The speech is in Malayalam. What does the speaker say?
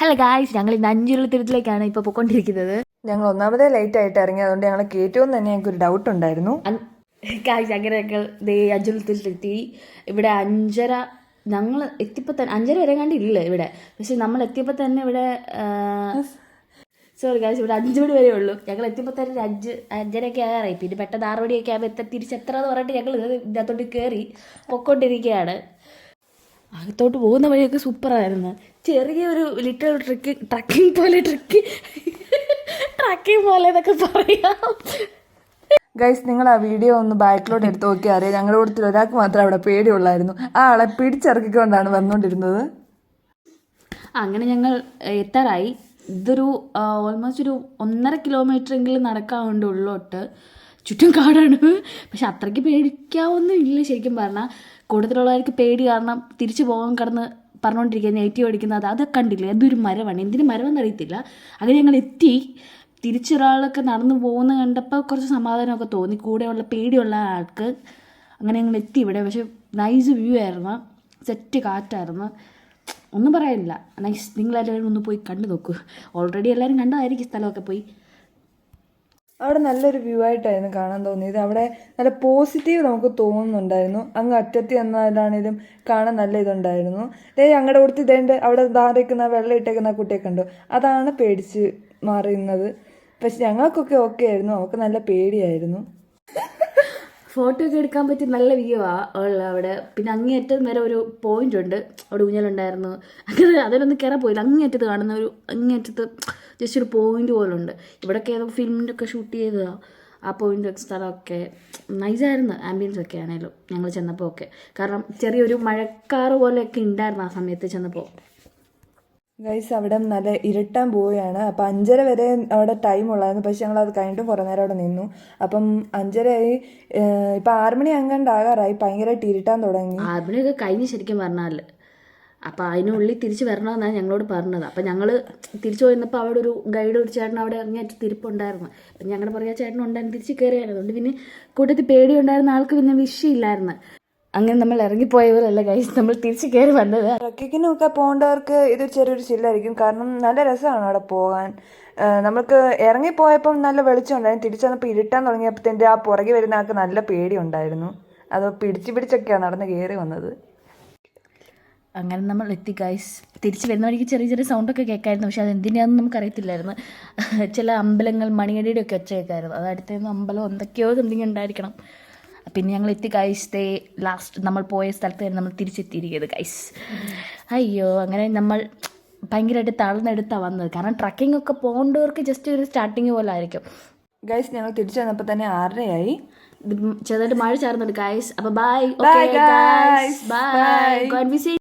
ഹലോ ഗായ്സ്, ഞങ്ങൾ ഇന്ന് അഞ്ചുരുളത്തുരുത്തിലേക്കാണ് ഇപ്പോൾ പോയിക്കൊണ്ടിരിക്കുന്നത്. ഞങ്ങൾ ഒന്നാമതേ ലേറ്റ് ആയിട്ട് ഇറങ്ങി, അതുകൊണ്ട് ഞങ്ങൾ കയറ്റുമെന്ന് തന്നെ ഞങ്ങൾക്ക് ഒരു ഡൗട്ട് ഉണ്ടായിരുന്നു. ഗായ്സ്, അങ്ങനെ ഞങ്ങൾ അഞ്ചുരുളത്തുരുത്തി ഇവിടെ 5:30 ഞങ്ങൾ എത്തിയപ്പോൾ തന്നെ 5:30 വരെ കണ്ടില്ല ഇവിടെ. പക്ഷെ നമ്മൾ എത്തിയപ്പോൾ തന്നെ ഇവിടെ സോറി ഗായ്സ്, ഇവിടെ 5 മണി വരെ ഉള്ളൂ. ഞങ്ങൾ എത്തിയപ്പോൾ തന്നെ 5:30 ആറായി. പിന്നെ പെട്ടെന്ന് 6 മണിയൊക്കെ ആകുമ്പോൾ തിരിച്ചെത്ര എന്ന് പറഞ്ഞിട്ട് ഞങ്ങൾ ഇതിനകത്തോട്ട് കയറി പൊയ്ക്കൊണ്ടിരിക്കുകയാണ്. അകത്തോട്ട് പോകുന്ന വഴിയൊക്കെ സൂപ്പറായിരുന്നു. ചെറിയൊരു ലിറ്റിൽ ട്രക്കിംഗ് പോലെ എന്നൊക്കെ പറയാം. ഗൈസ്, നിങ്ങൾ ആ വീഡിയോ ഒന്ന് ബാക്കിലോട്ട് എടുത്ത് നോക്കിയാൽ അറിയാം, ഞങ്ങളുടെ കൂട്ടത്തിൽ ഒരാൾക്ക് മാത്രമേ അവിടെ പേടിയുള്ളായിരുന്നു. ആ ആളെ പിടിച്ചിറക്കിക്കൊണ്ടാണ് വന്നുകൊണ്ടിരുന്നത്. അങ്ങനെ ഞങ്ങൾ എത്താറായി. ഇതൊരു ഓൾമോസ്റ്റ് ഒരു 1.5 കിലോമീറ്റർ എങ്കിലും നടക്കാറുണ്ട് ഉള്ളോട്ട്. ചുറ്റും കാടാണ്. പക്ഷെ അത്രയ്ക്ക് പേടിക്കാവൊന്നും ഇല്ല ശരിക്കും പറഞ്ഞാൽ. കൂടുതലുള്ളവർക്ക് പേടി കാരണം തിരിച്ചു പോകാൻ കിടന്ന് പറഞ്ഞുകൊണ്ടിരിക്കുക നെഗറ്റീവ് അടിക്കുന്നത് അതൊക്കെ കണ്ടില്ല. അതൊരു മരമാണ്, എന്തിനു മരമെന്ന് അറിയത്തില്ല. അങ്ങനെ ഞങ്ങൾ എത്തി. തിരിച്ചൊരാളൊക്കെ നടന്നു പോകുന്ന കണ്ടപ്പോൾ കുറച്ച് സമാധാനമൊക്കെ തോന്നി, കൂടെയുള്ള പേടിയുള്ള ആൾക്ക്. അങ്ങനെ ഞങ്ങൾ എത്തി ഇവിടെ. പക്ഷെ നൈസ് വ്യൂ ആയിരുന്നു, സെറ്റ് കാറ്റായിരുന്നു, ഒന്നും പറയാനില്ല. നൈസ്. നിങ്ങളെല്ലാവരും ഒന്ന് പോയി കണ്ടു നോക്കൂ. ഓൾറെഡി എല്ലാവരും കണ്ടതായിരിക്കും സ്ഥലമൊക്കെ പോയി. അവിടെ നല്ലൊരു വ്യൂ ആയിട്ടായിരുന്നു കാണാൻ തോന്നിയത്. അവിടെ നല്ല പോസിറ്റീവ് നമുക്ക് തോന്നുന്നുണ്ടായിരുന്നു. അങ്ങ് അറ്റത്തി എന്നാലാണേലും കാണാൻ നല്ല ഇതുണ്ടായിരുന്നു. ഞങ്ങളുടെ കൂട്ടത്തിൽ ഇതേണ്ട അവിടെ ധാരയ്ക്കുന്ന വെള്ളം ഇട്ടേക്കുന്ന കുട്ടിയൊക്കെ ഉണ്ടോ, അതാണ് പേടിച്ച് മാറുന്നത്. പക്ഷെ ഞങ്ങൾക്കൊക്കെ ഓക്കെ ആയിരുന്നു, അവർക്ക് നല്ല പേടിയായിരുന്നു. ഫോട്ടോ ഒക്കെ എടുക്കാൻ പറ്റിയ നല്ല വ്യൂ ഉള്ള അവിടെ. പിന്നെ അങ്ങേയറ്റം വരെ ഒരു പോയിന്റ് ഉണ്ട്, അവിടെ ഊഞ്ഞലുണ്ടായിരുന്നു. അങ്ങനെ അതിലൊന്നും കയറാൻ പോയില്ല. അങ്ങേയറ്റത്ത് കാണുന്ന ഒരു അങ്ങേയറ്റത്ത് ജസ്റ്റ് ഒരു പോയിന്റ് പോലെ ഉണ്ട്. ഇവിടെയൊക്കെ ഏതോ ഫിലിമിൻ്റെ ഒക്കെ ഷൂട്ട് ചെയ്തതാണ് ആ പോയിന്റ് സ്ഥലമൊക്കെ. നൈസായിരുന്നു ആംബിയൻസ് ഒക്കെ ആണെങ്കിലും ഞങ്ങൾ ചെന്നപ്പോൾ ഒക്കെ. കാരണം ചെറിയൊരു മഴക്കാറ് പോലെയൊക്കെ ഉണ്ടായിരുന്നു ആ സമയത്ത് ചെന്നപ്പോൾ. ഗൈസ്, അവിടെ നല്ല ഇരുട്ടാൻ പോവുകയാണ്. അപ്പം 5:30 വരെ അവിടെ ടൈം ഉള്ളായിരുന്നു. പക്ഷെ ഞങ്ങൾ അത് കഴിഞ്ഞിട്ടും കുറേ നേരം അവിടെ നിന്നു. അപ്പം 5:30 ആയി. ഇപ്പം 6 മണി ആകാറായി. ഭയങ്കരമായിട്ട് ഇരുട്ടാൻ തുടങ്ങി. 6 മണിയൊക്കെ കഴിഞ്ഞ് ശരിക്കും പറഞ്ഞാൽ. അപ്പം അതിനുള്ളിൽ തിരിച്ച് വരണമെന്നാണ് ഞങ്ങളോട് പറഞ്ഞത്. അപ്പം ഞങ്ങൾ തിരിച്ചു പോയിരുന്നപ്പോൾ അവിടെ ഒരു ഗൈഡ് ഒരു ചേട്ടൻ അവിടെ ഇറങ്ങിയിട്ട് തിരിപ്പുണ്ടായിരുന്നു. അപ്പം ഞങ്ങളുടെ പറയാ ചേട്ടൻ ഉണ്ടായിരുന്നു, തിരിച്ച് കയറിയായിരുന്നു. അതുകൊണ്ട് പിന്നെ കൂട്ടത്തിൽ പേടി ഉണ്ടായിരുന്ന ആൾക്ക് പിന്നെ വിഷയമില്ലായിരുന്നു. അങ്ങനെ നമ്മൾ ഇറങ്ങിപ്പോയവരല്ല ഗൈസ്, നമ്മൾ തിരിച്ച് കയറി വന്നത്. ട്രക്കിങ്ങിനൊക്കെ പോകേണ്ടവർക്ക് ഇതൊരു ചെറിയൊരു ചില്ലായിരിക്കും. കാരണം നല്ല രസമാണ് അവിടെ പോകാൻ. നമുക്ക് ഇറങ്ങിപ്പോയപ്പം നല്ല വെളിച്ചം ഉണ്ടായിരുന്നു. തിരിച്ചു വന്നപ്പോൾ ഇരുട്ടാൻ തുടങ്ങിയപ്പോഴത്തേൻ്റെ ആ പുറകെ വരുന്ന ആൾക്ക് നല്ല പേടി ഉണ്ടായിരുന്നു. അത് പിടിച്ചൊക്കെയാണ് നടന്ന് കയറി വന്നത്. അങ്ങനെ നമ്മൾ എത്തി ഗൈസ്. തിരിച്ച് വരുന്ന വഴിക്ക് ചെറിയ ചെറിയ സൗണ്ടൊക്കെ കേൾക്കായിരുന്നു. പക്ഷെ അതെന്തിനാണെന്ന് നമുക്കറിയത്തില്ലായിരുന്നു. ചില അമ്പലങ്ങൾ മണിയടിയുടെ ഒക്കെ ഒച്ച കേൾക്കായിരുന്നു. അത് അടുത്തുനിന്ന് അമ്പലം എന്തൊക്കെയോ സംതിങ് ഉണ്ടായിരിക്കണം. പിന്നെ ഞങ്ങൾ എത്തി ഗൈസ്. ലാസ്റ്റ് നമ്മൾ പോയ സ്ഥലത്ത് തന്നെ നമ്മൾ തിരിച്ചെത്തിയിരിക്കുന്നത് ഗൈസ്. അയ്യോ, അങ്ങനെ നമ്മൾ ഭയങ്കരമായിട്ട് തളർന്നെടുത്താണ് വന്നത്. കാരണം ട്രക്കിംഗ് ഒക്കെ പോകേണ്ടവർക്ക് ജസ്റ്റ് ഒരു സ്റ്റാർട്ടിങ് പോലെ ആയിരിക്കും. ഗൈസ്, ഞങ്ങൾ തിരിച്ചു വന്നപ്പോൾ തന്നെ 6:30 ആയി. ചെറുതായിട്ട് മഴ ചേർന്നുണ്ട് ഗൈസ്. അപ്പോൾ ബൈ. Bye guys, by.